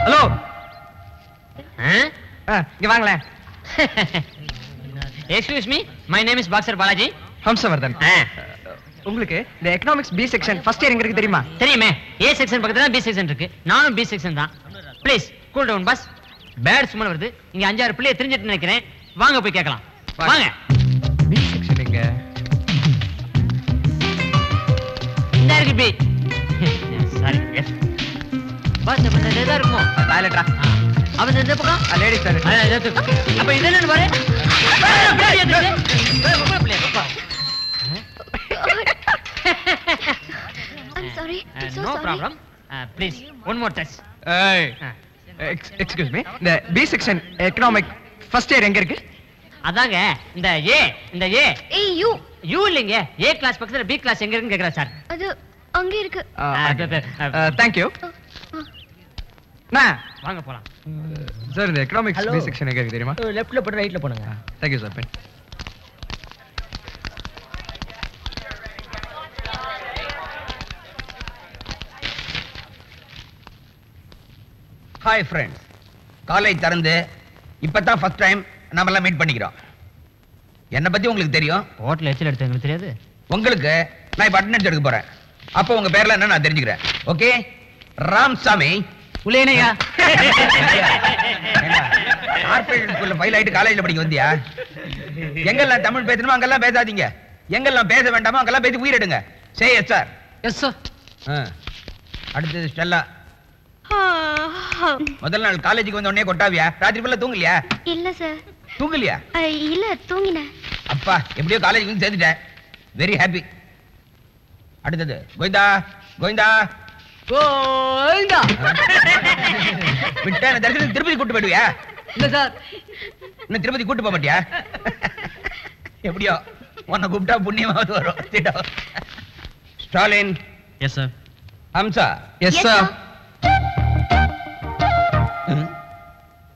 Hello இங்க வாங்களேன். Excuse me, my name is boxer Balaji. Hamsavardhan. உங்களுக்கு இந்த economics B section first year எங்க இருக்கு தெரியுமா? தெரியுமே, ஏ செக்ஷன் பக்கத்துல பி செக்ஷன் இருக்கு. நானும் பி செக்ஷன் தான். Please cool down boss. Bad smell வருது. இங்க 5-6 பிள்ளைய தெரிஞ்சிட்டு நினைக்கிறேன். வாங்க போய் கேட்கலாம். வாங்க. பி செக்ஷன் எங்க? இந்த இருக்கு பி. Sorry S pass. அப்ப இந்த இதா இருக்கும் டாய்லெட்டா? அவன் இந்த பக்கம் லேடிஸ் டாய்லெட். அப்ப இது என்னன்னு பாரு. I'm sorry. I'm so No sorry. problem. Please, one more touch. Excuse me, இந்த B section economic first year எங்க இருக்கு? அதாங்க இந்த ஏ ஏய் யூ இல்லைங்க. ஏ கிளாஸ் பக்கத்துல பி கிளாஸ் எங்க இருக்குன்னு கேக்குறா சார். அது அங்க இருக்கு. Thank you. வாங்க போலாம் சார். இந்த எக்கனாமிக்ஸ் பி செக்ஷன் எங்க இருக்கு தெரியுமா? லெஃப்ட்ல போட்டு ரைட்ல போடுங்க. Thank you sir. Pen. Hi friends, college திறந்து இப்பதான் ஃபர்ஸ்ட் டைம் நாம எல்லாம் மீட் பண்ணிக்கிறோம். என்னை பத்தி உங்களுக்கு தெரியும். ஹோட்டல் எச்சில் எடுத்து எங்களுக்கு தெரியாது. உங்களுக்கு நான் இப்ப அட்டெண்டன்ஸ் எடுக்க போறேன். அப்போ உங்க பேர்ல என்ன நான் தெரிஞ்சுக்கிறேன். ஓகே, ராம்சாமி புலேனையா. கார்ப்பரேட் ஸ்கூல்ல ஃபைல் ஆயிட்டு காலேஜ்ல படிக்க வந்தியா? எங்கெல்லாம் தமிழ் பேசணுமோ அங்கெல்லாம் பேசாதீங்க. எங்கெல்லாம் பேச வேண்டாமோ அங்கெல்லாம் பேசி உயிரிடுங்க. Say yes sir. Yes sir. அடுத்தது ஸ்டெல்லா. முதல் நாள் காலேஜுக்கு வந்த உடனே கொட்டாவியா? ராத்திரி ஃபுல்லா தூங்கலையா? இல்ல சார். தூங்கலையா? இல்ல தூங்கினேன். அப்பா எப்படியோ காலேஜுக்கு வந்து சேர்ந்துட்டேன். Very happy. அடுத்தது கோவிந்தா. கோவிந்தா கோவிந்தா. விட்டா தரிசனம் திருப்பதி கூட்டு போயிடுவியா? இல்ல சார். இன்னும் திருப்பதி கூட்டு போக மாட்டியா? எப்படியோ உன்னை கூப்பிட்டா புண்ணியமாவது வரும். Stalin. Yes sir. Hamsa. Yes sir.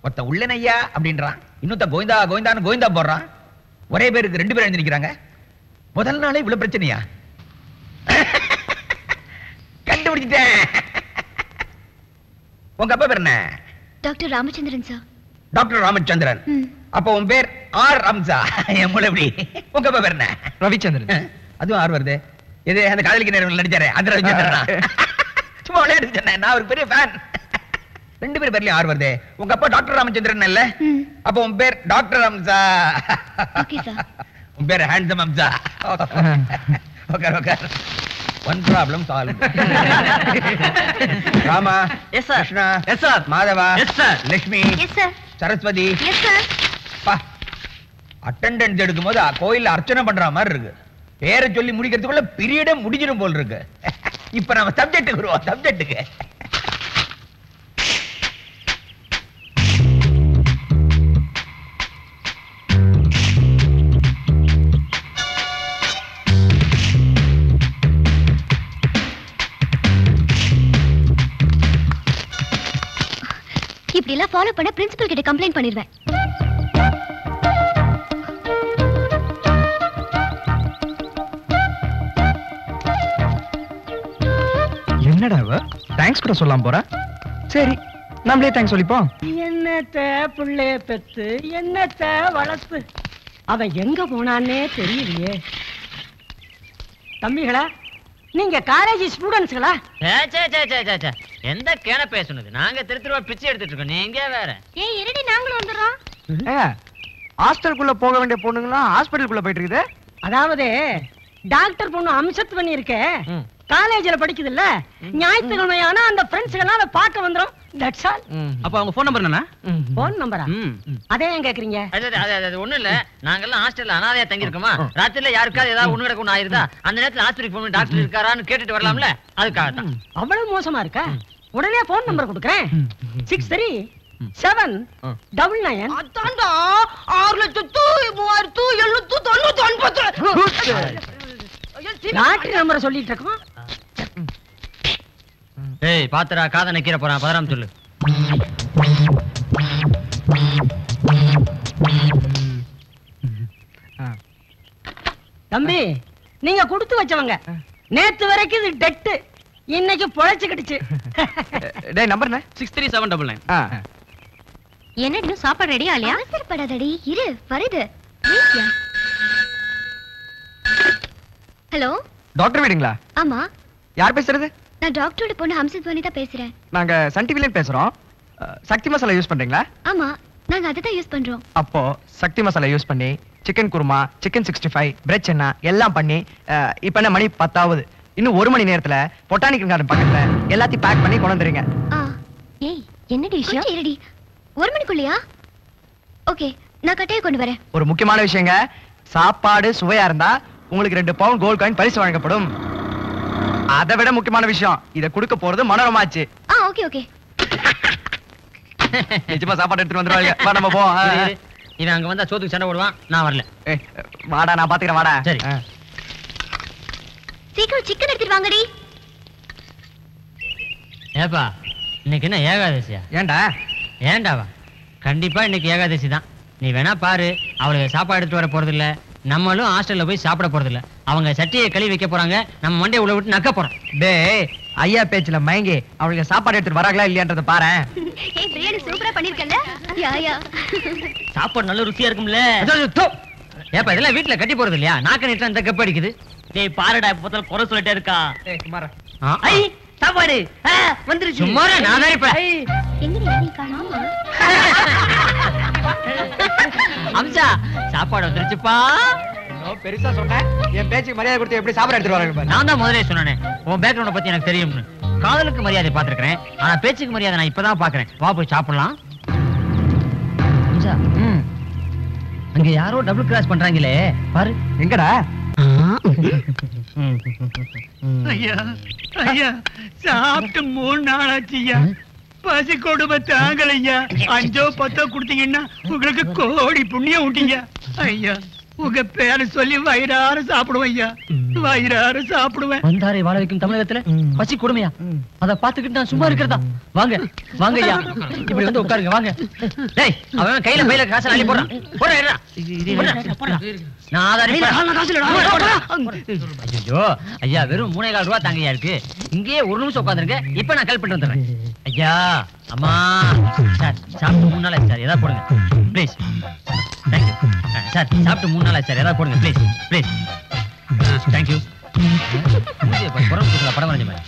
ஒருத்த உள்ளனையா அப்படின்றான், இன்னொருத்த கோவிந்தா கோவிந்தான்னு கோவிந்தா போடுறான். ஒரே பேருக்கு 2 பேர் எழுந்து நிக்கிறாங்க. முதல் நாளே இவ்வளவு பிரச்சனையா? கண்டுபிடிச்சிட்டேன். உங்க அப்பா பேர் என்ன? Doctor Ramachandran sir. Doctor Ramachandran. அப்ப உன் பேர் ஆர் ஹம்சா. என் மூளை எப்படி? உங்க அப்பா பேர் என்ன? ரவிச்சந்திரன். அதுவும் ஆர் வருது. இது அந்த காதலிக்கு நேரம் நடிச்சாரு அந்த ரவிச்சந்திரனா? சும்மா விளையாட்டு சொன்னேன். நான் ஒரு பெரிய ஃபேன். 2 பேர் பேர்லயும் ஆர் வருது. உங்க அப்பா டாக்டர் ராமச்சந்திரன் இல்ல? அப்ப உன் பேர் டாக்டர் ஹம்சா. Okay sir. உன் பேர் handsome Hamsa. Okay okay. One problem solve. Rama. Yes sir. Krishna. Yes sir. Madhava. Yes sir. Lakshmi. Yes sir. Saraswathi. Yes sir. பா அட்டெண்டன்ஸ் எடுக்கும்போது கோயில்ல அர்ச்சனை பண்ற மாதிரி இருக்கு. பேரை சொல்லி முடிக்கிறதுக்குள்ள பீரியடே முடிஞ்சிடும் போல் இருக்கு. இப்ப நம்ம சப்ஜெக்ட்டுக்கு வருவோம். சப்ஜெக்ட்டுக்கு இப்படி எல்லாம் ஃபாலோ பண்ண பிரின்சிபல் கிட்ட கம்ப்ளைண்ட் பண்ணிடுவேன். என்னடா இவ தேங்க்ஸ் கூட சொல்லாம போறா? சரி நம்மளே தேங்க்ஸ் சொல்லிப்போம். என்னத்த புள்ளைய பெத்து என்னத்த வளர்த்து அவன் எங்க போனான்னே தெரியலையே. தம்பிகளா, நீங்க காலேஜ் ஸ்டூடெண்ட்ஸ்களா? எந்த கேன பேசுனது? நாங்க திருத்திருவா பிச்சை எடுத்துட்டு இருக்கோம். நீங்க வேற. ஏய் இருடி, நாங்களும் வந்துறோம். ஹாஸ்டலுக்குள்ள போக வேண்டிய பொண்ணுங்களா ஹாஸ்பிடலுக்குள்ள போயிட்டு இருக்குது. அதாவது டாக்டர் பொண்ணு அம்சத் பண்ணி இருக்க காலேஜ்ல படிக்குது இல்ல, ஞாயிற்றுக்கிழமையானா அந்த ஃப்ரெண்ட்ஸ் எல்லாம் அதை பார்க்க வந்துரும். That's all. அப்ப அவங்க போன் நம்பர் என்ன? போன் நம்பரா? அதே ஏன் கேக்குறீங்க? அது ஒண்ணு இல்ல, நாங்கெல்லாம் ஹாஸ்டல்ல அனாதையா தங்கி இருக்கோமா. ராத்திரில யாருக்காவது ஏதாவது ஒண்ணு கிடக்கு ஆயிருந்தா அந்த நேரத்துல ஆஸ்பத்திரிக்கு போன் டாக்டர் இருக்காரான்னு கேட்டுட்டு வரலாம்ல. அதுக்காக தான். அவ்வளவு மோசமா இருக்கா? உடனே போன் நம்பர் கொடுக்குறேன். 637999. அதான்டா 6,3799. லாட்டரி நம்பரை சொல்லிட்டு இருக்கோம். ஏய் பாத்துடா, காதை நக்கீர போறான். பதறாம சொல்லு. தம்பி, நீங்க கொடுத்து வச்சவங்க. நேத்து வரைக்கும் இது டெட்டு, இன்னைக்கு பொழைச்சுக்கிடுச்சு. டேய் நம்பர் என்ன? 63799. என்னடி சாப்பாடு ரெடியா இல்லையா? அவசரப்படாதடி, இரு வருது. ஹலோ டாக்டர் வீடுங்களா? ஆமா, யார் பேசுறது? நான் டாக்டரோட பொண்ணு ஹம்சத்வானி தான் பேசுறேன். நாங்க சன் டிவில பேசுறோம். சக்தி மசாலா யூஸ் பண்றீங்களா? ஆமா, நாங்க அதை தான் யூஸ் பண்றோம். அப்போ சக்தி மசாலா யூஸ் பண்ணி சிக்கன் குருமா, சிக்கன் 65, பிரெட் சென்னா எல்லாம் பண்ணி இப்ப என்ன மணி 10 ஆகுது. இன்னும் 1 மணி நேரத்துல பொட்டானிக்கல் கார்டன் பக்கத்துல எல்லாத்தையும் பேக் பண்ணி கொண்டு வந்துருங்க. ஏய் என்னடி விஷயம்? இருடி, 1 மணிக்குள்ளயா? ஓகே, நான் கட்டையை கொண்டு வரேன். ஒரு முக்கியமான விஷயங்க, சாப்பாடு சுவையா இருந்தா உங்களுக்கு 2 பவுண்ட் கோல்ட் காயின் பரிசு வழங்கப்படும். அதை விட முக்கியமான விஷயம், இத கொடுக்க போறது மனோரமாச்சு. Okay okay. நிஜமா சாப்பாடு எடுத்துட்டு வந்துருவாங்க. வா நம்ம போ. இவன் அங்க வந்தா சோத்துக்கு சண்டை போடுவான், நான் வரல. வாடா, நான் பாத்துக்கிறேன். வாடா. சரி. சீக்கிரம் சிக்கன் எடுத்துட்டு வாங்கடி. ஏப்பா, இன்னைக்கு என்ன ஏகாதசியா? ஏண்டாவா? கண்டிப்பா இன்னைக்கு ஏகாதசி தான். நீ வேணா பாரு, அவளுக்கு சாப்பாடு எடுத்துட்டு வர போறது இல்ல, நம்மளும் ஹாஸ்டல்ல போய் சாப்பிட போறது இல்ல. அவங்க சட்டியை கழுவி வைக்க போறாங்க, நம்ம மண்டையை உள்ள விட்டு நக்க போறோம். டேய், ஐயா பேச்சுல மயங்கி அவளுக்கு சாப்பாடு எடுத்துட்டு வராங்களா இல்லையான்றத பாரு. ஏய் பிரியாணி சூப்பரா பண்ணிருக்கல. யா சாப்பாடு நல்ல ருசியா இருக்கும்ல. ஏப்பா, இதெல்லாம் வீட்டுல கட்டி போறது இல்லையா? நாக்க நீட்டா இந்த கப் அடிக்குது. டேய் பாருடா, இப்ப பார்த்தா குறை சொல்லிட்டே இருக்கா. டேய் குமார, ஐ சாப்பாடு வந்துருச்சு. சும்மா நான் தான் இப்ப எங்கடி நீ காணோம்? அம்சா, சாப்பாடு வந்துருச்சுப்பா. பெருசா சொன்னேன், என் பேச்சுக்கு மரியாதை கொடுத்து எப்படி சாப்பாடு எடுத்துட்டு வராங்க? நான் தான் முதலே சொன்னேனே, உன் பேக்ரவுண்ட பத்தி எனக்கு தெரியும்னு. காதலுக்கு மரியாதை பாத்துருக்கேன், ஆனா பேச்சுக்கு மரியாதை நான் இப்பதான் பாக்குறேன். வா போய் சாப்பிடலாம். அங்க யாரோ டபுள் கிராஸ் பண்றாங்களே, பாரு. எங்கடா? ஐயா ஐயா, சாப்பிட்டு 3 நாள் ஆச்சுயா. பசி கொடுமை தாங்கலையா. 5 10 கொடுத்தீங்கன்னா உங்களுக்கு கோடி புண்ணியம் உண்டீங்க. ஐயா, உங்க பேரை சொல்லி வயிறார சாப்பிடுவேன் ஐயா, வயிறார சாப்பிடுவேன். வந்தாரை வாழ வைக்கும் தமிழகத்துல பசி கொடுமையா? அத பாத்துக்கிட்டு நான் சும்மா இருக்கிறதா? வாங்க வாங்க ஐயா, இப்படி வந்து உட்காருங்க. வாங்க. டேய், அவன் கையில பையில காசு அள்ளி போறான். போறா. நான் ஆதாரி. ஐயோ ஐயா, வெறும் 3.25 ரூபா தாங்கய்யா இருக்கு. இங்கேயே 1 நிமிஷம் உட்காந்துருங்க, இப்ப நான் கால் பண்ணிட்டு வந்துடுறேன். ஐயா, அம்மா சார், சாப்பிட்டு 3 நாள் ஆச்சு சார், ஏதாவது போடுங்க ப்ளீஸ். Thank you sir. சாப்பிட்டு 3 நாள் ஆச்சு சார், ஏதாவது போடுங்க ப்ளீஸ் ப்ளீஸ். தேங்க்யூ. படம் வரைஞ்ச மாதிரி.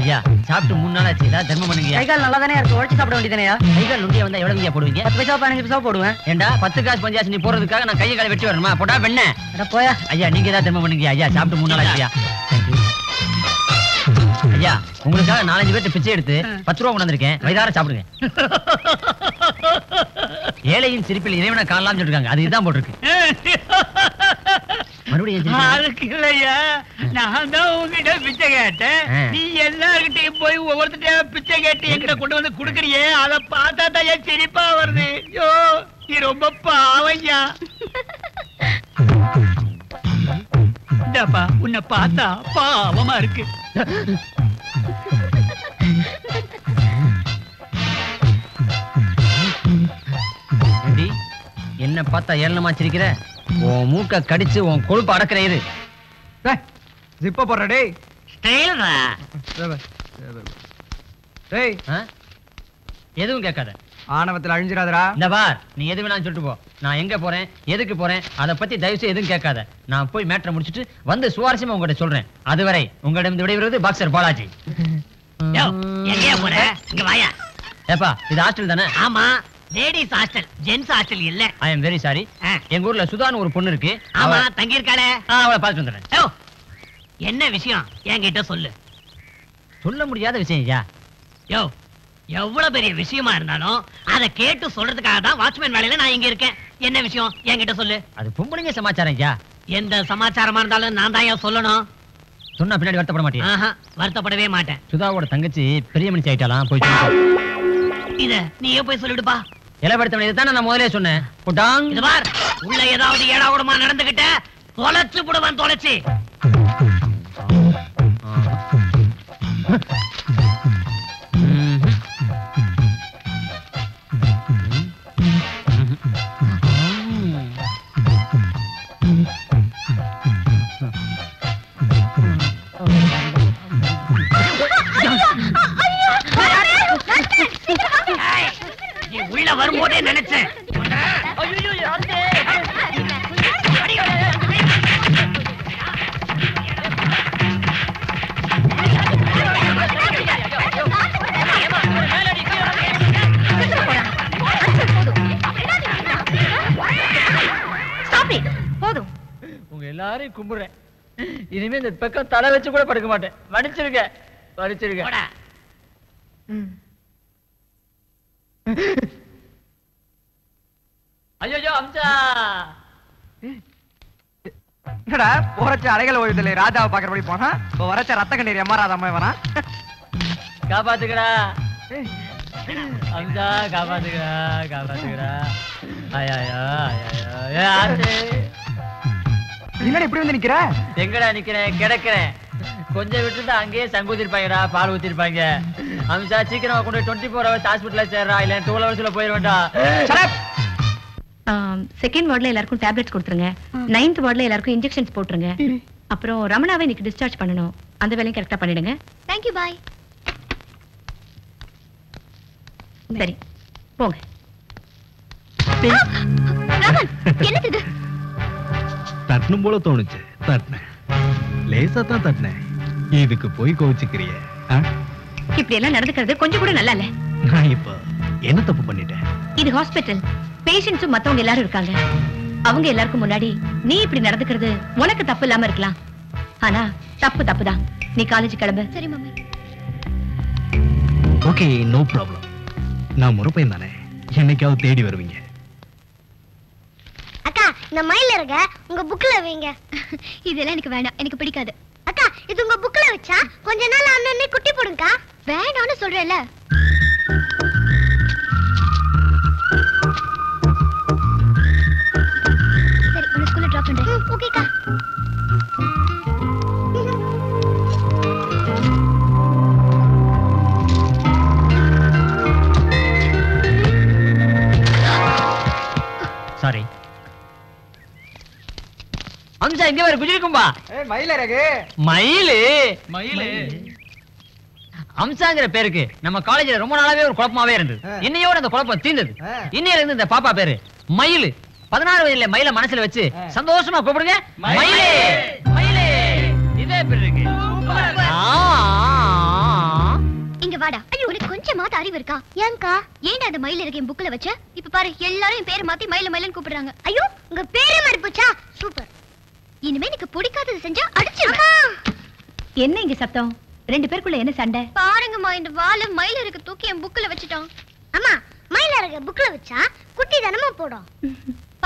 ஐயா, சாப்பிட்டு 3 நாள் ஆச்சு, ஏதாவது தர்மம் பண்ணுங்க. கைகால் நல்லா தானே இருக்கு, உழைச்சு சாப்பிட வேண்டியதானயா? கைகால் நுண்டியா வந்தா எவ்வளவு போடுவீங்க? 10 பைசா 15 பைசா போடுவேன். ஏண்டா 10 காசு பஞ்சாசு நீ போறதுக்காக நான் கையை காலை வெட்டி வரணுமா? போட்டா பெண்ண. போயா ஐயா, நீங்க ஏதாவது தர்மம் பண்ணுங்க. ஐயா, சாப்பிட்டு 3 நாள் ஆச்சு. ஐயா, உங்களுக்காக 4-5 பேர்ட்ட பிச்சை எடுத்து 10 ரூபா கொண்டு வந்திருக்கேன், வயிறார சாப்பிடுங்க. ஏழையின் சிரிப்பில் இறைவனை காணலாம்னு சொல்லிருக்காங்க, அது இதுதான் போட்டிருக்கு. மறுபடியும் அதுக்கு இல்லையா, நான் தான் உங்ககிட்ட பிச்சை கேட்டேன். நீ எல்லார்கிட்டையும் போய் ஒவ்வொருத்திட்ட பிச்சை கேட்டு என்கிட்ட கொண்டு வந்து குடுக்கறியே, அதை பார்த்தா தான் என் சிரிப்பா வருது. ஐயோ, நீ ரொம்ப பாவையா. இந்தாப்பா, உன்னை பார்த்தா பாவமா இருக்கு. என்ன பார்த்தா ஏளனமா சிரிக்கிற? உன் மூக்க கடிச்சு உன் கொழுப்பு அடக்குற. இரு, ஜிப்ப போடுற. டேய் ஸ்டைல்ரா. டேய், எதுவும் கேட்காத. ஆணவத்துல அழிஞ்சிராதடா. இந்த பார், நீ எது வேணாலும் சொல்லிட்டு போ. நான் எங்க போறேன், எதுக்கு போறேன், அத பத்தி தயவு செய்து எதுவும் கேட்காத. நான் போய் மேட்டரை முடிச்சிட்டு வந்து சுவாரஸ்யமா உங்ககிட்ட சொல்றேன். அதுவரை உங்களிடம் விடைபெறுவது பாக்ஸர் பாலாஜி. எங்கயா போற? இங்க வாயா. ஏப்பா, இது ஹாஸ்டல் தானே? ஆமா, லேடிஸ் ஹாஸ்டல், ஜென்ஸ் ஹாஸ்டல் இல்ல. I am very sorry. எங்க ஊர்ல சுதான்னு ஒரு பொண்ணு இருக்கு. ஆமா, தங்கி இருக்காளே. அவளை பார்த்துட்டு வந்துடுறேன். என்ன விஷயம் என்கிட்ட சொல்லு. சொல்ல முடியாத விஷயம் ஐயா. யோ, எவ்வளவு பெரிய விஷயமா இருந்தாலும் அதை கேட்டு சொல்றதுக்காக தான் வாட்ச்மேன் வேலையில நான் இங்க இருக்கேன். என்ன விஷயம் என்கிட்ட சொல்லு. அது பொம்பளைங்க சமாச்சாரம் ஐயா. எந்த சமாச்சாரமா இருந்தாலும் நான் தான் சொல்லணும். சொன்னா பின்னாடி வருத்தப்பட மாட்டேன். வருத்தப்படவே மாட்டேன். சுதாவோட தங்கச்சி பெரிய மனுஷி ஆயிட்டாலாம், போய் இத நீயே போய் சொல்லிடுப்பா. இளவடுத்த இதுதான் நான் முதலே சொன்னேன். இது பார், உள்ள ஏதாவது ஏடாகூடமா நடந்துகிட்ட தொலைச்சு போடுவான். தொலைச்சு வழியில வரும்போதே நினைச்சேன். போதும். உங்க எல்லாரையும் கும்பிடுறேன். இனிமே இந்த பக்கம் தலை வச்சு கூட படுக்க மாட்டேன். மன்னிச்சிருங்க, மன்னிச்சிருங்க. ஐயோ அம்சா, என்னடா போறச்ச அலைகள் ஓய்வுதில்லை ராஜாவை பாக்குறபடி போனா இப்ப வரச்ச ரத்த கண்ணீர் எம்மா ராதாமா வரான். காப்பாத்துக்கடா அம்சா, காப்பாத்துக்கடா, காப்பாத்துக்கடா. ஐயா என்னடா இப்படி வந்து நிக்கிற? எங்கடா நிக்கிறேன்? கிடக்கிறேன். கொஞ்சம் விட்டுட்டு அங்கேயே சங்கு ஊத்திருப்பாங்கடா, பால் ஊத்திருப்பாங்க. அம்சா சீக்கிரமா கொண்டு 24 hours ஹாஸ்பிட்டல்ல சேர்றா, இல்ல 12 hours போயிருவேன்டா. செகண்ட் வார்ட்ல எல்லாருக்கும் டேப்லெட்ஸ் கொடுத்துருங்க. 9th வார்ட்ல எல்லாருக்கும் இன்ஜெக்ஷன்ஸ் போட்டுருங்க. அப்புறம் ரமணாவை இன்னைக்கு டிஸ்சார்ஜ் பண்ணணும். அந்த வேலையும் கரெக்டா பண்ணிடுங்க. தேங்க்யூ, பாய். சரி போங்க. ராமன், என்னது இது? தட்டணும் போல தோணுச்சு, தட்டினேன். லேசா தான் தட்டினேன். இதுக்கு போய் கோவிச்சுக்கிறிய? இப்படி எல்லாம் நடந்துக்கிறது கொஞ்சம் கூட நல்லா இல்ல. நான் இப்ப என்ன தப்பு பண்ணிட்டேன்? இது ஹாஸ்பிட்டல். பேஷண்ட்ஸும் மத்தவங்க எல்லாரும் இருக்காங்க. அவங்க எல்லாருக்கும் முன்னாடி நீ இப்படி நடந்துக்கிறது உனக்கு தப்பு இல்லாம இருக்கலாம். ஆனா தப்பு தான். நீ காலேஜ் கிளம்பு. சரி மம்மி. Okay, no problem. நான் முறப்பையன் தானே, என்னைக்காவது தேடி வருவீங்க. அக்கா, இந்த மயில இருக்க உங்க புக்ல வைங்க. இதெல்லாம் எனக்கு வேணாம், எனக்கு பிடிக்காது. அக்கா, இது உங்க புக்ல வச்சா கொஞ்ச நாள் அண்ணனே குட்டி போடுங்கக்கா. வேணாம்னு சொல்றேன்ல. சரி, உன்னை ஸ்கூல்ல டிராப் பண்றேன். ஓகேக்கா. சாரி அம்சா, இங்க வர குஜிலிக்கும்பா. மயிலரகு மயிலு மயிலு அம்சாங்கிற பேருக்கு நம்ம காலேஜ்ல ரொம்ப நாளாவே ஒரு குழப்பமாவே இருந்தது. இன்னையோட அந்த குழப்பம் தீர்ந்தது. இன்னையில இருந்து இந்த பாப்பா பேரு மயிலு. 16 வயதுல மயில மனசுல வச்சு சந்தோஷமா கூப்பிடுங்க. மயிலே மயிலே. இதே பேர் இருக்கு. இங்க வாடா. உனக்கு கொஞ்சமாவது அறிவு இருக்கா? ஏன்க்கா? ஏன்டா அந்த மயில இருக்க என் புக்ல வச்ச? இப்ப பாரு, எல்லாரும் என் பேரை மாத்தி மயில மயிலன்னு கூப்பிடுறாங்க. ஐயோ, உங்க பேரே மாறி போச்சா? சூப்பர். இனிமே எனக்கு பிடிக்காதது செஞ்சா அடிச்சிருவேன். என்ன இங்க சத்தம்? ரெண்டு பேருக்குள்ள என்ன சண்டை? பாருங்கம்மா, இந்த வாள மயில இருக்க தூக்கி என் புக்ல வச்சிட்டான். அம்மா, மயில இருக்க புக்ல வச்சா குட்டி தானமா போடும்.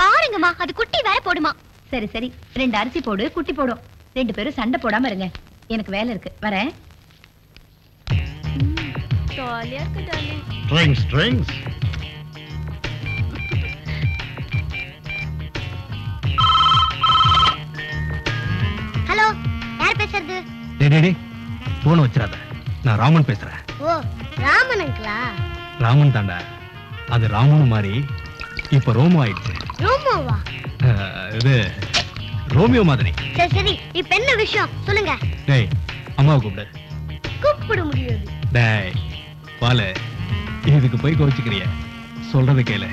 பாருங்கம்மா, அது குட்டி வேற போடுமா. சரி சரி, 2 அரிசி போடு, குட்டி போடும். 2 பேரும் சண்டை போடாம இருங்க. எனக்கு வேலை இருக்கு, வரேன். ஜாலியா இருக்கு டார்லிங். ட்ரிங்க்ஸ் ஹலோ, யார் பேசுறது? டேய் போன் வச்சிராத. நான் ராமன் பேசுறேன். ஓ, ராமன் அங்கிளா? ராமன் தாண்டா. அது ராமன் மாதிரி இப்ப ரோமோ ஆயிடுச்சு. ரோமோவா? இது ரோமியோ மாதிரி. சரி சரி, இப்ப என்ன விஷயம் சொல்லுங்க. டேய், அம்மாவை கூப்பிடு. கூப்பிட முடியாது. டேய் பால, இதுக்கு போய் கோவிச்சுக்கிறிய? சொல்றது கேளு.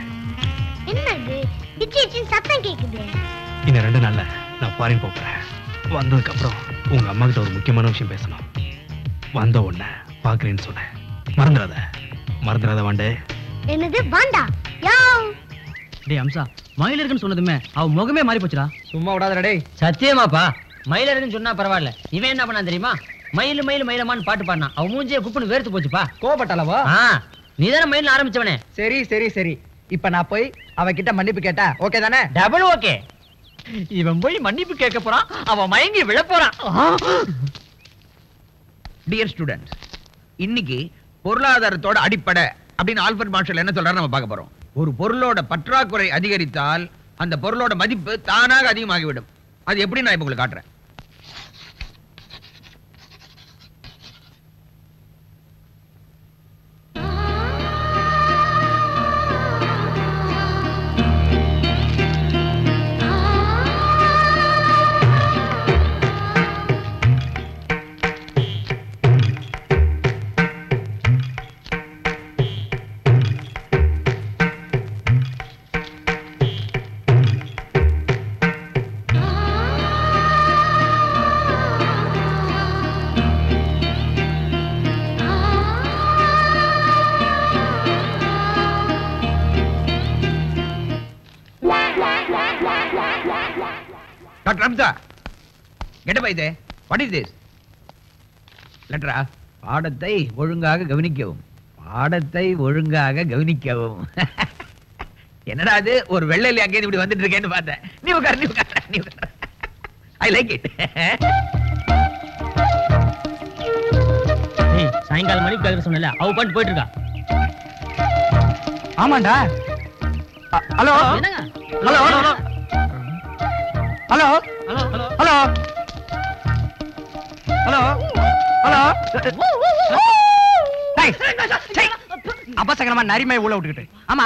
என்னது இச்சி இச்சின்னு சத்தம் கேக்குது? இன்னும் 2 நாள்ல நான் ஃபாரின் போறேன். வந்ததுக்கு அப்புறம் உங்க அம்மா கிட்ட ஒரு முக்கியமான விஷயம் பேசணும். வந்த உடனே பாக்குறேன்னு சொன்னேன். மறந்துடாத வாண்டே. என்னது வாண்டா? யாவ். டேய் அம்சா, மயில இருக்குன்னு சொன்னதுமே அவ முகமே மாறி போச்சுடா. சும்மா விடாதடா டேய். சத்தியமாப்பா, மயில இருக்குன்னு சொன்னா பரவாயில்ல. இவன் என்ன பண்ணான் தெரியுமா? மயிலு மயிலு மயிலமான்னு பாட்டு பாடினான். அவ மூஞ்சியே குப்புன்னு வேர்த்து போச்சுப்பா. கோபப்பட்டாலவா? நீதானே மயில்னு ஆரம்பிச்சவனே. சரி சரி சரி, இப்ப நான் போய் அவகிட்ட மன்னிப்பு கேட்டா ஓகே தானே? Double okay. இவன் போய் மன்னிப்பு கேட்க போறான், அவன் மயங்கி விழ போறான். டியர் ஸ்டூடெண்ட்ஸ், இன்னைக்கு பொருளாதாரத்தோட அடிப்படை அப்படின்னு ஆல்பர்ட் மார்ஷல் என்ன சொல்றாரு நம்ம பார்க்க போறோம். ஒரு பொருளோட பற்றாக்குறை அதிகரித்தால் அந்த பொருளோட மதிப்பு தானாக அதிகமாகிவிடும். அது எப்படி நான் இப்ப உங்களுக்கு காட்டுறேன். டாக்டர் அம்சா என்னப்பா இது? What is this? லெட்டரா? பாடத்தை ஒழுங்காக கவனிக்கவும், பாடத்தை ஒழுங்காக கவனிக்கவும். என்னடா அது, ஒரு வெள்ளையில அங்கே இப்படி வந்துட்டு இருக்கேன்னு பார்த்தேன். நீ உட்கார், நீ உட்கார், நீ உட்கார். I like it. சாயங்காலம் மணிக்கு கலக்க சொன்னல, அவ பண்ணிட்டு போயிட்டு இருக்கா. ஆமாண்டா. ஹலோ என்னங்க? Hello hello hello hello hello hello hello hello. அபசகரமா நரிமை ஊழ விட்டுக்கிட்டு. ஆமா,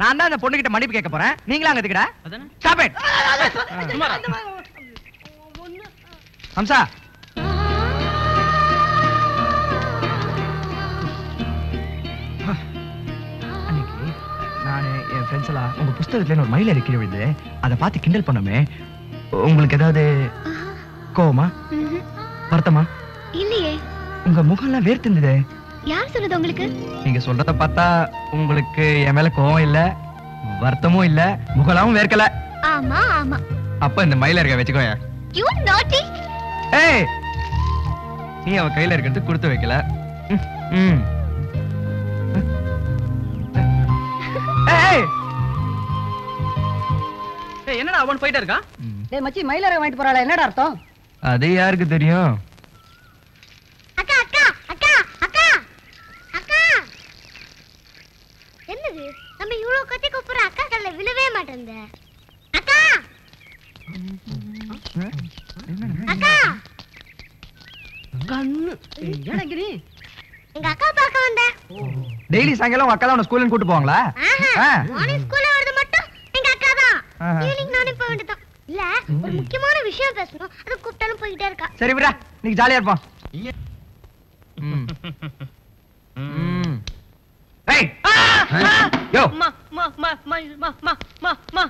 நான் தான் அந்த பொண்ணுகிட்ட மன்னிப்பு கேட்க போறேன். நீங்களா அங்க எதுக்குடா? Stop it. ஹம்சா, அன்னைக்கு நான் என் ஃப்ரெண்ட்ஸ் எல்லாம் உங்க புஸ்தகத்துல ஒரு மயில இருக்கிற விழுது அதை பார்த்து கிண்டல் பண்ணமே, உங்களுக்கு ஏதாவது கோவமா வருத்தமா? இல்லையே. உங்க முகம்லாம் வேர்த்திருந்ததே. யார் சொன்னது உங்களுக்கு? நீங்க சொல்றத பார்த்தா உங்களுக்கு என் மேல கோவம் இல்ல, வருத்தமும் இல்ல, முகலாவும் வேர்க்கல. ஆமா ஆமா. அப்ப இந்த மயில இருக்க வச்சுக்கோயா. யூ நாட்டி. ஏய், நீ அவ கையில இருக்கிறது கொடுத்து வைக்கல. ஏய் என்னடா அவன் போயிட்டே இருக்கான்? டேய் மச்சி மயிலற வாங்கிட்டு போறாளே, என்னடா அர்த்தம்? அது யாருக்கு தெரியும்? அக்கா அக்கா அக்கா அக்கா அக்கா. என்னது, நம்ம இவ்வளவு கத்தி கூப்பிடுற அக்கா கல்ல விழவே மாட்டேங்குது. அக்கா அக்கா. கண்ணு ஏடங்கிரி. எங்க அக்கா பார்க்க வந்தேன். டெய்லி சாயங்காலம் உங்க அக்கா தான் உன்னை ஸ்கூலுக்கு கூட்டு போவாங்களா? மார்னிங் ஸ்கூல்ல வரது மட்டும் எங்க அக்கா தான். ஈவினிங் நானே போக வேண்டியதான். இல்ல, ஒரு முக்கியமான விஷயம் பேசணும், அது கூப்பிட்டாலும் போயிட்டே இருக்கா. சரி விடா, நீங்க ஜாலியா இருப்போம். ஏய் யோ,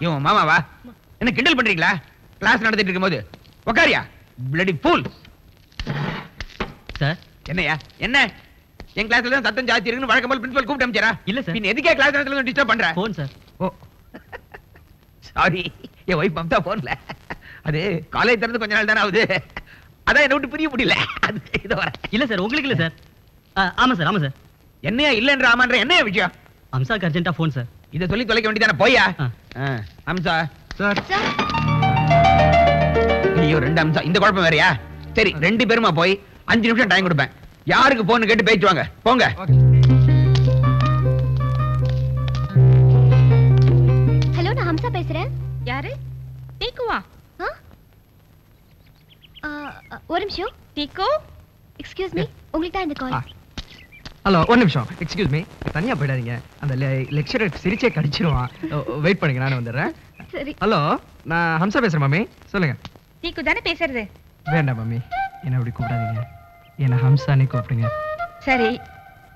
இவன் மாமாவா? என்ன கிண்டல் பண்றீங்களா? கிளாஸ் நடந்துட்டு இருக்கும்போது உக்காரியா? Bloody pool. சார், என்னையா என்ன? என் கிளாஸ்ல தான் சத்தம் ஜாஸ்தி இருக்குன்னு வழக்கம் போல பிரின்சிபல் கூப்பிட்டு அனுப்பிச்சாரா? இல்ல சார். நீ எதுக்கே கிளாஸ் நடத்துல டிஸ்டர்ப் பண்ற? Phone sir. ஓ சாரி, என் வைஃப் மம்தா போன்ல. அது காலேஜ் திறந்து கொஞ்ச நாள் தானே ஆகுது, அதான் என்ன விட்டு பிரிய முடியல. அது இத வர. இல்ல சார், உங்களுக்கு இல்ல சார். ஆமா சார், ஆமா சார். என்னையா இல்லன்ற ஆமான்ற என்னையா விஷயம்? அம்சாக்கு அர்ஜென்ட்டா போன் சார். இத சொல்லி தொலைக்க வேண்டியதானே, போயா. அம்சா சார். ஐயோ, 2 அம்சா, இந்த குழப்பம் வேறயா? சரி, 2 பேருமா போய் 5 நிமிஷம் டைம் கொடுப்பேன். யாருக்கு போன் கேட்டு பேச்சு வாங்க, போங்க. ஹலோ, நான் ஹம்சா பேசுறேன். யாரு? டீக்குவா? ஒரு நிமிஷம். டீக்கு, எக்ஸ்கியூஸ் மீ, உங்களுக்கு தான் இந்த கால். ஹலோ, ஒரு நிமிஷம். எக்ஸ்கியூஸ் மீ, தனியா போயிடாதீங்க. அந்த லெக்சரர் சிரிச்சே கடிச்சிருவான். வெயிட் பண்ணுங்க, நானே வந்துடுறேன். சரி. ஹலோ, நான் ஹம்சா பேசுறேன் மாமி. சொல்லுங்க. டீக்கு தானே பேசுறது? வேண்டாம் மாமி, என்ன அப்படி கூப்பிடாதீங்க. என்ன ஹம்சானே கூப்பிடுங்க. சரி,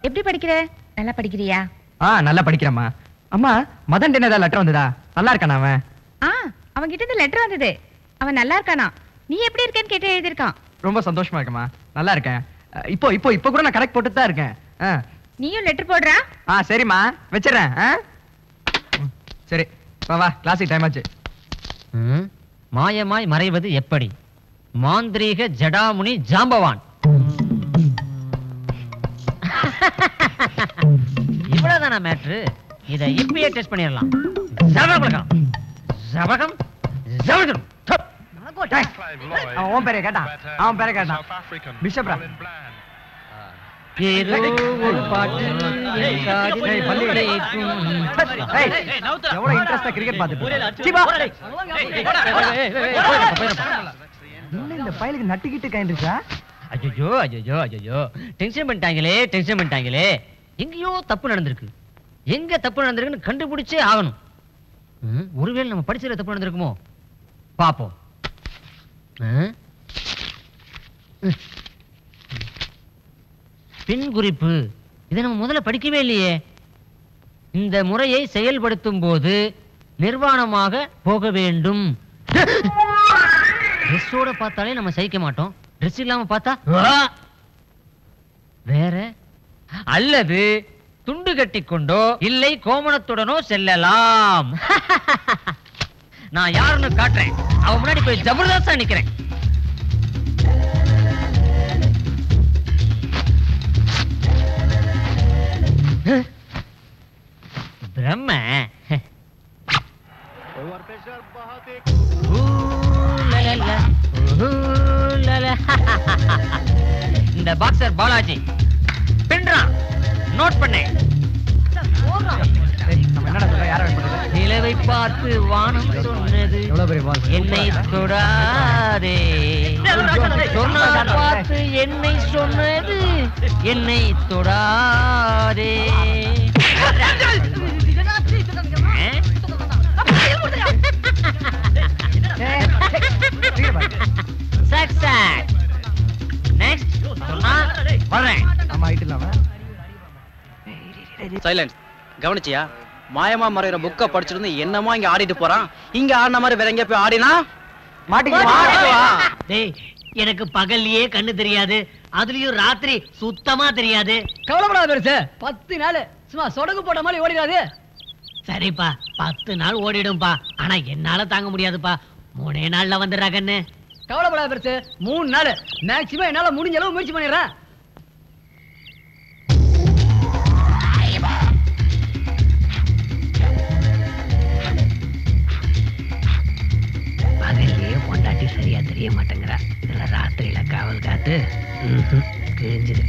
எப்படி படிக்கிற? நல்லா படிக்கிறியா? நல்லா படிக்கிறேம்மா. அம்மா, மதன் என்ன லெட்டர் வந்ததா? நல்லா இருக்கானா அவன்? அவன் கிட்ட இருந்து லெட்டர் வந்தது. அவன் நல்லா இருக்கானா? நீ எப்படி இருக்கேன்னு கேட்டு எழுதிருக்கான். ரொம்ப சந்தோஷமா இருக்கேம்மா, நல்லா இருக்கேன். இப்போ இப்போ இப்போ கூட நான் கரெக்ட் போட்டு தான் இருக்கேன். நீயும் லெட்டர் போடுறா? சரிம்மா, வச்சிடறேன். சரி, வா கிளாஸுக்கு டைம் ஆச்சு. மாயமாய் மறைவது எப்படி? மாந்திரீக ஜடாமுனி ஜாம்பவான். இவ்வளவுதானா மேட்ரு? இத இப்பயே டெஸ்ட் பண்ணிடலாம். ஜபகம் ஜபகம் ஜபகம். அவன் பேரே கேட்டான், அவன் பேரே கேட்டான். பிஷப்ரா. ஏதோ ஒரு பாட்டு என் காதில் எவ்வளவு இன்ட்ரெஸ்டா கிரிக்கெட் பார்த்துட்டு இந்த பயலுக்கு நட்டுக்கிட்டு கைண்டிருக்கா. ஐயோ ஐயோ ஐயோ, டென்ஷன் பண்ணிட்டாங்களே. எங்கேயோ தப்பு நடந்திருக்கு. எங்க தப்பு நடந்திருக்குன்னு கண்டுபிடிச்சே ஆகணும். ஒருவேளை நம்ம படிச்சதுல தப்பு நடந்திருக்குமோ? பாப்போம். பின் குறிப்பு, இதை நம்ம முதல்ல படிக்கவே இல்லையே. இந்த முறையை செயல்படுத்தும் போது நிர்வாணமாக போக வேண்டும். ட்ரெஸ்ஸோட பார்த்தாலே நம்ம சகிக்க மாட்டோம். ட்ரெஸ் இல்லாம பார்த்தா வேற, அல்லது துண்டு கட்டி கொண்டோ இல்லை கோமணத்துடனோ செல்லலாம். நான் யாருன்னு காட்டுறேன். அவன் முன்னாடி போய் ஜபர்தஸ்தா நிக்கிறேன். பிரம்ம இந்த பாக்ஸர் பாலாஜி பின்றான். நோட் பண்ணேன். நிலவை பார்த்து வானம் சொன்னது என்னை தொடாதே. சொன்னால் பார்த்து என்னை சொன்னது என்னை தொடாதே. சைலன்ஸ். கவனிச்சியா? மாயமா மறைகிற புக்க படிச்சிருந்து என்னமா இங்க ஆடிட்டு போறான். இங்க ஆடின மாதிரி வேற எங்க போய் ஆடினா டேய், எனக்கு பகல்லையே கண்ணு தெரியாது, அதுலயும் ராத்திரி சுத்தமா தெரியாது. கவலைப்படாத பெருசு. 10 நாள் சும்மா சொடகு போட்ட மாதிரி ஓடிடாது. சரிப்பா, 10 நாள் ஓடிடும்பா. ஆனா என்னால தாங்க முடியாதுப்பா. 3 நாள்ல வந்துடுறா கண்ணு. கவலைப்படாத பெருசு. 3 நாள் மேக்சிமம் என்னால முடிஞ்ச அளவு முயற்சி பண்ணிடுறேன். பகல்லையே பொண்டாட்டி சரியா தெரிய மாட்டேங்கிறா. இதுல ராத்திரியில காவல் காத்து கிழிஞ்சுது.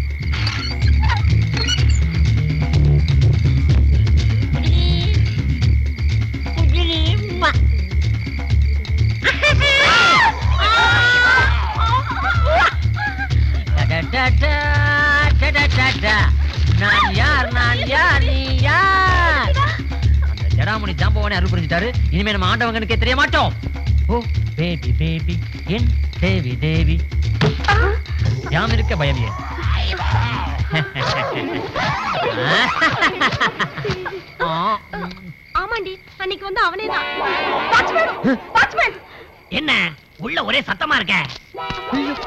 நான் யார், நான் யார், நீ யார்? அந்த ஜடாமணி ஜாம்பவானே அருள் புரிஞ்சிட்டாரு. இனிமே நம்ம ஆண்டவங்கனுக்கே தெரிய மாட்டோம். ஓ பேபி பேபி, என் தேவி தேவி, யாம் இருக்க பயமியே. ஆமாண்டி, அன்னைக்கு வந்து அவனே தான். என்ன உள்ள ஒரே சத்தமா இருக்க?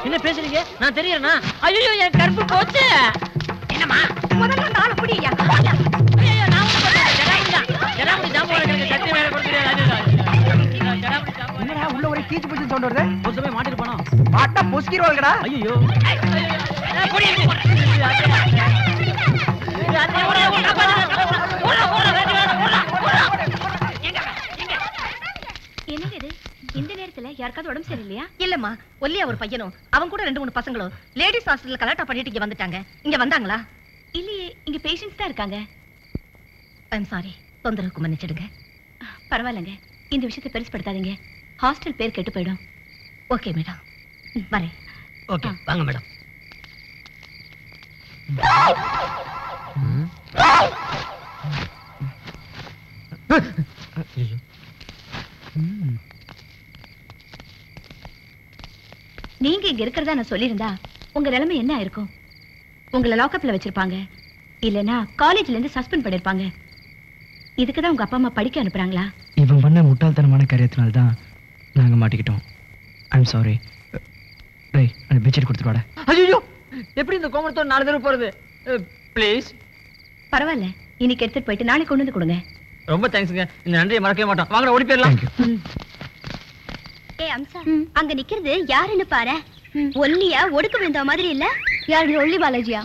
என்ன பேசுறீங்க? நான் தெரியறேனா? ஐயோ, என் கருப்பு போச்சு. என்னம்மா? முதல்ல நாளை புடியா. ஐயோ, நான் ஒண்ணு பண்ணல. ஜடாமுடி ஜாம்பவானுக்கு சக்தி மேல கொடுத்துறேன். என்னடா உள்ள ஒரே கீச்சு பூச்சி சவுண்ட் வருது? ஒரு சமயம் மாட்டிட்டு போனோம். மாட்டா பொஸ்கிரோல்கடா. ஐயோ, என்னங்க இது? இந்த நேரத்துல யாருக்காவது உடம்பு சரியில்லையா? இல்லம்மா, ஒல்லியா ஒரு பையனும் அவன் கூட 2-3 பசங்களும் லேடிஸ் ஹாஸ்டல்ல கலாட்டா பண்ணிட்டு இங்க வந்துட்டாங்க. இங்க வந்தாங்களா? இல்லையே, இங்க பேஷண்ட்ஸ் தான் இருக்காங்க. ஐம் சாரி, தொந்தரவுக்கு மன்னிச்சிடுங்க. பரவாயில்லைங்க, இந்த விஷயத்தை பெருசுப்படுத்தாதீங்க. ஹாஸ்டல் பேர் கெட்டு போயிடும். ஓகே மேடம், வரேன். ஓகே, வாங்க மேடம். நீங்க இங்க இருக்கிறதா நான் சொல்லியிருந்தா உங்க நிலைமை என்ன ஆயிருக்கும்? உங்களை லாக்அப்ல வச்சிருப்பாங்க, இல்லனா காலேஜ்ல இருந்து சஸ்பெண்ட் பண்ணிருப்பாங்க. இதுக்குதான் உங்க அப்பா அம்மா படிக்க அனுப்புறாங்களா? இவன் பண்ண முட்டாள்தனமான காரியத்தினால தான் நாங்க மாட்டிக்கிட்டோம். I'm sorry. டேய், அந்த பெட்ஷீட் கொடுத்துருவாடா. ஐயோ, எப்படி இந்த கோமரத்தோட 4 தடவை போறது? ப்ளீஸ். பரவாயில்ல, இன்னைக்கு எடுத்துட்டு போயிட்டு நாளைக்கு கொண்டு வந்து கொடுங்க. ரொம்ப தேங்க்ஸ்ங்க. இந்த நன்றியை மறக்கவே மாட்டோம். வாங்க ஓடி போயிடலாம். ஏய் அம்சா, அங்க நிக்கிறது யாருன்னு பாரு. ஒல்லியா ஒடுக்கு விழுந்த மாதிரி இல்ல? யாரு? ஒல்லி பாலாஜியா?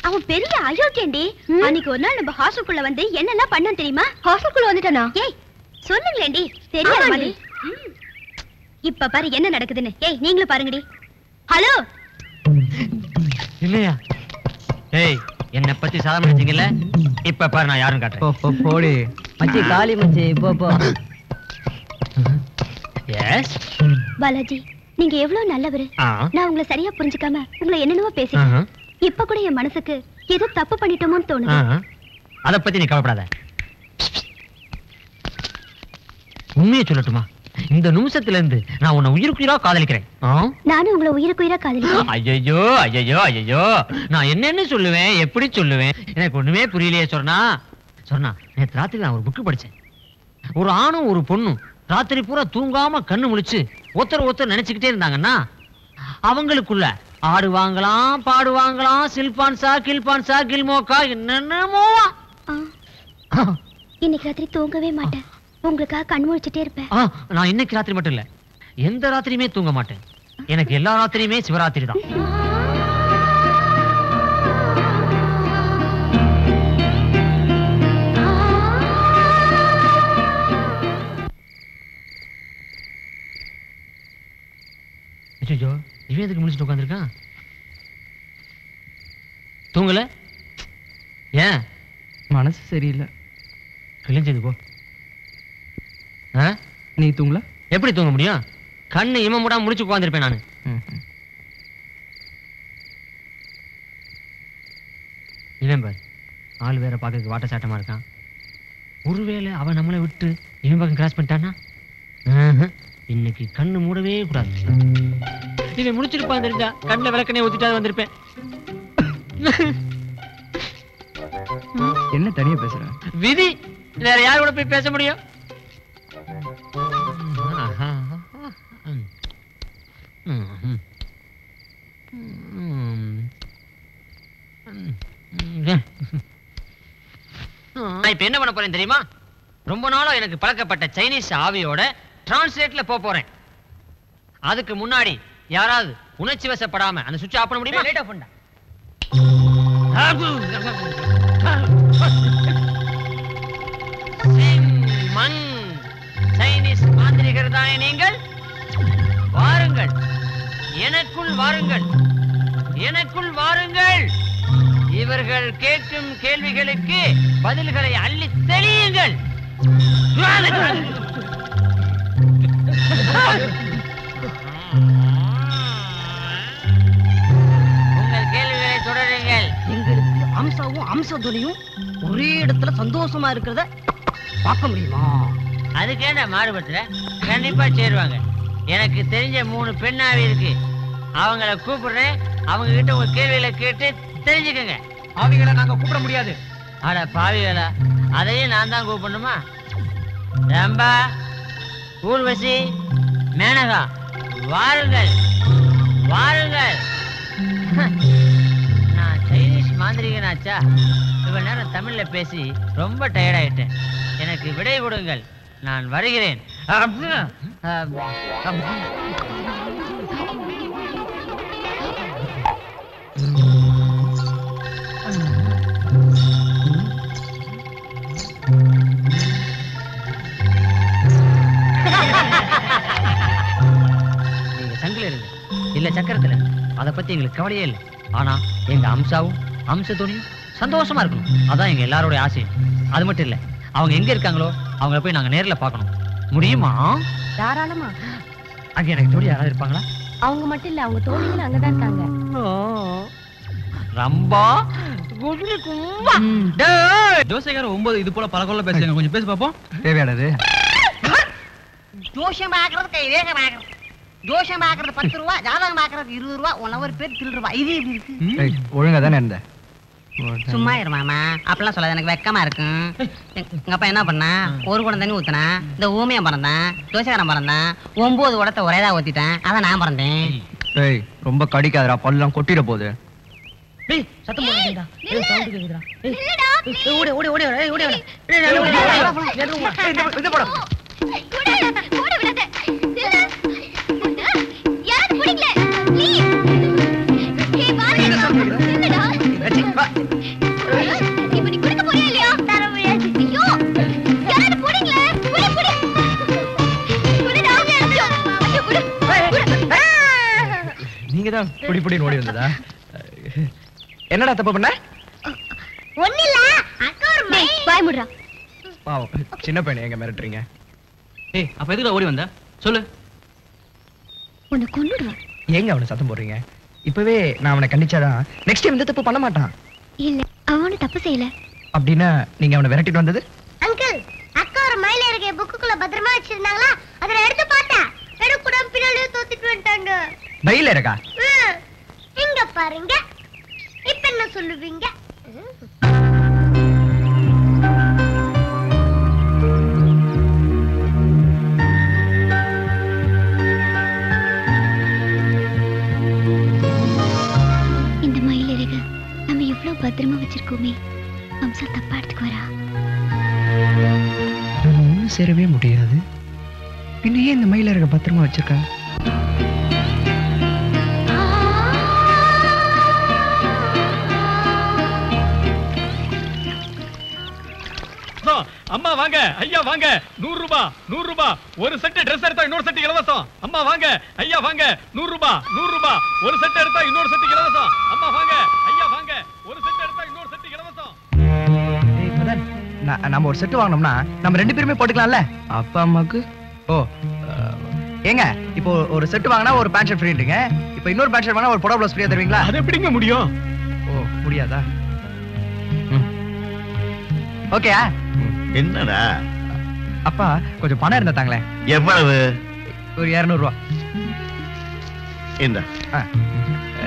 அவன் பெரிய அயோக்கியண்டி. அன்னைக்கு ஒரு நாள் நம்ம ஹாஸ்டலுக்குள்ள வந்து என்னெல்லாம் பண்ணோம் தெரியுமா? ஹாஸ்டலுக்குள்ள வந்துட்டானா? ஏய் சொல்லுங்களேண்டி, தெரியாத மாதிரி. இப்ப பாரு என்ன நடக்குதுன்னு. ஏய் நீங்களும் பாருங்கடி. ஹலோ. இல்லையா? ஏய், என்ன பத்தி சாதாரண நினைச்சீங்கல்ல? இப்ப பாரு நான் யாருன்னு காட்டுறேன். போடி மச்சி, காலி மச்சி, போ. எஸ் பாலாஜி, நீங்க எவ்வளவு நல்லவரு. நான் உங்களை சரியா புரிஞ்சுக்காம உங்களை என்னென்னவோ பேசிட்டேன். இப்ப கூட என் மனசுக்கு ஏதோ தப்பு பண்ணிட்டோமோன்னு தோணுது. அத பத்தி நீ கவலைப்படாத. உண்மையை சொல்லட்டுமா? இந்த நிமிஷத்துல இருந்து நான் உன்னை உயிருக்குயிரா காதலிக்கிறேன். நானும் உங்களை உயிருக்குயிரா காதலிக்கிறேன். ஐயோ ஐயோ ஐயோ, நான் என்னன்னு சொல்லுவேன், எப்படி சொல்லுவேன்? எனக்கு ஒண்ணுமே புரியலையே. சொன்னா நேத்து ராத்திரி நான் ஒரு புக்கு படிச்சேன். ஒரு ஆணும் ஒரு பொண்ணும் ராத்திரி பூரா தூங்காம கண்ணு முழிச்சு ஒருத்தர் நினைச்சுக்கிட்டே இருந்தாங்கன்னா அவங்களுக்குள்ள ஆடுவாங்களாம், பாடுவாங்களாம், சில்பான்சா, கில்பான்சா, கில்மோக்கா, என்னென்னமோ. இன்னைக்கு ராத்திரி தூங்கவே மாட்டேன். உங்களுக்காக கண் முழிச்சிட்டே இருப்பேன். நான் இன்னைக்கு ராத்திரி மட்டும் இல்ல, எந்த ராத்திரியுமே தூங்க மாட்டேன். எனக்கு எல்லா ராத்திரியுமே சிவராத்திரி தான். ஐயோ, இவன் எதுக்கு முடிச்சுட்டு உட்காந்துருக்கான்? தூங்கல? ஏன்? மனசு சரியில்லை. கிழிஞ்சது போ. நீ தூங்கல? எப்படி தூங்க முடியும்? கண்ணு இம மூடா முடிச்சு உட்காந்துருப்பேன் நானு. இவன் பாரு, ஆள் வேற பார்க்க வாட்ட சாட்டமா இருக்கான். ஒருவேளை அவன் நம்மளை விட்டு இவன் பக்கம் கிராஸ் பண்ணிட்டான்னா இன்னைக்கு கண்ணு மூடவே கூடாது. இவன் முடிச்சிருப்பான் தெரிஞ்சா கண்ணுல விளக்கனே ஊத்திட்டாது வந்திருப்பேன். என்ன தனியா பேசுற? விதி, வேற யார் கூட போய் பேச முடியும்? நான் இப்ப என்ன பண்ண போறேன் தெரியுமா? ரொம்ப நாளா எனக்கு பழக்கப்பட்ட சைனீஸ் ஆவியோட டிரான்ஸ்லேட்ல போறேன். அதுக்கு முன்னாடி யாராவது உணர்ச்சி வசப்படாம அந்த சுவிட்ச் ஆஃப் பண்ண முடியுமா? லைட் ஆஃப் பண்ணா. மங் சைனீஸ் மாந்திரிகர் தானே நீங்கள்? வாருங்கள், எனக்குள் வாருங்கள், எனக்குள் வாருங்கள். இவர்கள் கேட்கும் கேள்விகளுக்கு பதில்களை அள்ளி தெளியுங்கள். உங்கள் கேள்விகளை தொடருங்கள். எங்களுக்கு அம்சாவும் அம்சத்துவனியும் ஒரே இடத்துல சந்தோஷமா இருக்கிறத பார்க்க முடியுமா? அதுக்கு என்ன மாறுபட்டுற? கண்டிப்பா சேருவாங்க. எனக்கு தெரிஞ்ச 3 பெண்ணாவி இருக்கு, அவங்கள கூப்பிடுறேன். அவங்க கிட்ட உங்க கேள்விகளை கேட்டு தெரிஞ்சுக்கங்க. ஆவிகளை நாங்க கூப்பிட முடியாது. அட பாவிகளா, அதையும் நான் தான் கூப்பிடணுமா? ரம்பா, ஊர்வசி, மேனகா, வாருங்கள் வாருங்கள். நான் சைனீஸ் மாந்திரிகனாச்சா? இவ்வளவு நேரம் தமிழ்ல பேசி ரொம்ப டயர்ட் ஆயிட்டேன். எனக்கு விடை கொடுங்கள், நான் வருகிறேன். நீங்க சங்கில இருங்க இல்ல சக்கரத்துல, அதை பத்தி எங்களுக்கு கவலையே இல்லை. ஆனா எங்க அம்சாவும் அம்சத்தோனியும் சந்தோஷமா இருக்கணும், அதான் எங்க எல்லாரோட ஆசையும். அது மட்டும் இல்ல, அவங்க எங்க இருக்காங்களோ அவங்கள போய் நாங்க நேர்ல பார்க்கணும். முடியுமா? தாராளமா. அங்க எனக்கு தோழி யாராவது இருப்பாங்களா? அவங்க மட்டும் இல்ல, அவங்க தோழிகளும் அங்கதான் இருக்காங்க. ரம்பா, குட்லி கும்பா. ஜோசியக்கார 9 இது போல பல கொள்ள பேசுங்க, கொஞ்சம் பேசி பாப்போம். தேவையானது ஜோஷம் ஆக்குறது கை வேகம் ஆக்குறது. ஜோஷம் ஆக்குறது 10 ரூபா, ஜாதகம் ஆக்குறது 20 ரூபா, உனவர் பேர் திருடுவா. இது எப்படி இருக்கு? ஒழுங்கா தானே இருந்த. சும்மா இரு மாமா, அப்பெல்லாம் சொல்லாத, எனக்கு வெக்கமா இருக்கும். எங்க அப்பா என்ன பண்ணா, ஒரு குடம் தண்ணி ஊத்துனா, இந்த ஊமையம் பிறந்தான், தோசைக்காரன் பிறந்தான், 9 குடத்தை ஒரேதா ஊத்திட்டேன், அதான் நான் பிறந்தேன். ஏய், ரொம்ப கடிக்காதடா, பல்லாம் கொட்டிட போகுது. டேய், சத்தம் போடுறீங்கடா. ஏய், சவுண்ட் கேக்குதுடா. ஏய், நில்லுடா, ஓடி ஓடி ஓடி ஓடி ஓடி. இது போடா. ஓட விடாத. நில்லு. உன்னை யாராவது பிடிங்களே. ப்ளீஸ். ஏய், வா. நில்லுடா. இப்ப நீ குடிக்க போறியா இல்லையா? தர முடியாது. ஐயோ, யாராவது பிடிங்களே. புடி புடி. புடிடா. ஐயோ, புடி. நீங்க தான் புடி புடின்னு ஓடி வந்ததா? என்னடா தப்பு பண்ண? ஒண்ணில்ல, அக்கா ஒரு பாய் முடுறா. பாவம், சின்ன பையனை எங்க மிரட்டுறீங்க? ஏய், அப்ப எதுக்கு ஓடி வந்த சொல்லு. உன்னை கொன்னுடுவா. ஏங்க அவனை சத்தம் போடுறீங்க? இப்பவே நான் அவனை கண்டிச்சாதான் நெக்ஸ்ட் டைம் இந்த தப்பு பண்ண மாட்டான். இல்ல, அவனு தப்பு செய்யல. அப்படின்னா நீங்க அவனை விரட்டிட்டு வந்தது? அங்கிள், அக்கா ஒரு மயில இருக்க புக்குக்குள்ள பத்திரமா வச்சிருந்தாங்களா, அதை எடுத்து பார்த்தேன். எடுக்கூட பின்னாடியே தோத்திட்டு வந்துட்டாங்க. பையில இருக்கா? இங்க பாருங்க. இப்ப என்ன சொல்லுவீங்க? இந்த மயில் இறகு நம்ம எவ்வளவு பத்திரமா வச்சிருக்கோமே, அம்சா தப்பா எடுத்துக்கு வரா. ஒன்னும் சேரவே முடியாது. பின்ன ஏன் இந்த மயில இருக்க பத்திரமா வச்சிருக்கா? அம்மா வாங்க, ஐயா வாங்க, 100 ரூபாய் 100 ரூபாய். ஒரு செட் Dress எடுத்தா இன்னொரு செட் இலவசம். அம்மா வாங்க, ஐயா வாங்க, 100 ரூபாய் 100 ரூபாய். ஒரு செட் எடுத்தா இன்னொரு செட் இலவசம். அம்மா வாங்க, ஐயா வாங்க, ஒரு செட் எடுத்தா இன்னொரு செட் இலவசம். நம்ம ஒரு செட் வாங்கணும்னா நம்ம 2 பேருமே போட்டுக்கலாம்ல? அப்பா அம்மாக்கு ஓ ஏங்க, இப்போ ஒரு செட் வாங்கினா ஒரு பேண்ட் ஷர்ட் ஃப்ரீன்றீங்க. இப்போ இன்னொரு பேண்ட் ஷர்ட் வாங்கினா ஒரு புடவை ப்ளவுஸ் ஃப்ரீயா தருவீங்களா? அது எப்படிங்க முடியும்? ஓ முடியாதா? ஓகேயா? என்னடா அப்பா கொஞ்சம் பணம் இருந்தா தாங்களே. எவ்வளவு? ஒரு 200 ரூபாய். இந்த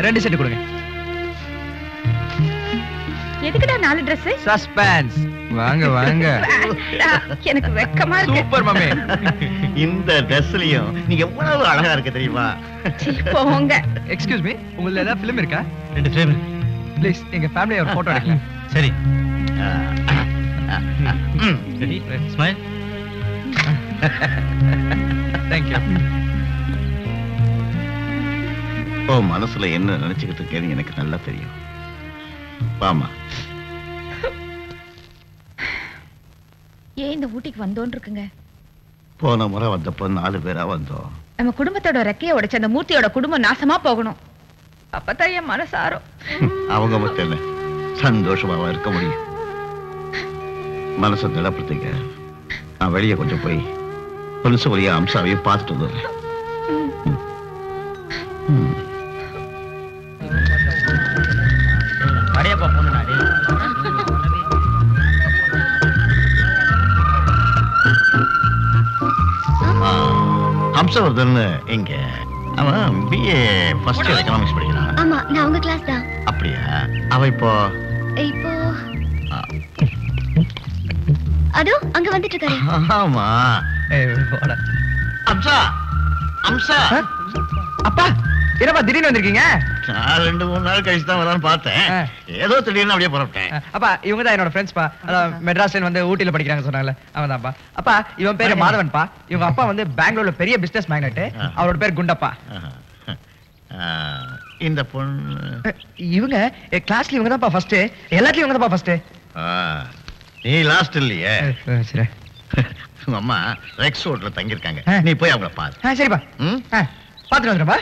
2 செட் கொடுங்க. எதுக்குடா 4 Dress? சஸ்பென்ஸ். வாங்க வாங்க. எனக்கு வெக்கமா இருக்கு. Super mummy. இந்த ட்ரெஸ்லயும் நீ எவ்வளவு அழகா இருக்க தெரியுமா? போங்க. எக்ஸ்கியூஸ் மீ, உங்களுக்கு ஏதாவது ஃபிலிம் இருக்கா? 2 ஃப்ரேம். ப்ளீஸ் எங்க ஃபேமிலியை ஒரு போட்டோ எடுக்கலாம். சரி. ரெடி? ஸ்மைல். Thank you. ஓ மனசுல என்ன நினைச்சுக்கிட்டு இருக்கேன்னு எனக்கு நல்லா தெரியும். வாமா. ஏன் இந்த ஊட்டிக்கு வந்தோன்னு இருக்குங்க? போன முறை வந்தப்போ 4 பேரா வந்தோம். நம்ம குடும்பத்தோட ரெக்கையை உடைச்ச அந்த மூர்த்தியோட குடும்பம் நாசமா போகணும். அப்பதான் என் மனசாரும். அவங்க மட்டும் இல்ல, சந்தோஷமாவா இருக்க முடியும். மனசை திடப்படுத்திக்க. நான் வெளியே கொஞ்சம் போய் பொலிசு வழியா அம்சாவையும் பார்த்துட்டு வந்துடுறேன். அடையப்பா பொண்ணு நாடு. ஹம்சவர்தன் இங்க அவன் BA ஃபர்ஸ்ட் இயர் எக்கனாமிக்ஸ் படிக்கிறான். ஆமா, நான் உங்க கிளாஸ் தான். அப்படியா? அவ இப்போ அதோ அங்க வந்துட்டு இருக்காரு. ஆமா. அம்சா அம்சா. அப்பா என்னப்பா திடீர்னு வந்திருக்கீங்க? நான் 2-3 நாள் கழிச்சு தான் வரலான்னு பார்த்தேன். ஏதோ திடீர்னு அப்படியே புறப்பட்டேன். அப்பா இவங்க தான் என்னோட ஃப்ரெண்ட்ஸ்பா. அதான் மெட்ராஸ்ல வந்து ஊட்டில படிக்கிறாங்க சொன்னாங்கல்ல, அவன் தான்ப்பா. அப்பா இவன் பேரு மாதவன்பா. இவங்க அப்பா வந்து பெங்களூர்ல பெரிய பிசினஸ் மேக்னட். அவரோட பேர் குண்டப்பா. இந்த பொண்ணு இவங்க கிளாஸ்ல இவங்க தான்ப்பா ஃபர்ஸ்ட். எல்லாத்துலயும் இவங்க தான்ப்பா ஃபர்ஸ்ட். நீ லாஸ்ட் இல்லையே. சரி. உங்க அம்மா ரெக்ஸ் ஹோட்டல்ல தங்கி இருக்காங்க. நீ போய் அவங்கள பாரு. சரிப்பா. பாத்துட்டு வந்துடுறப்பா.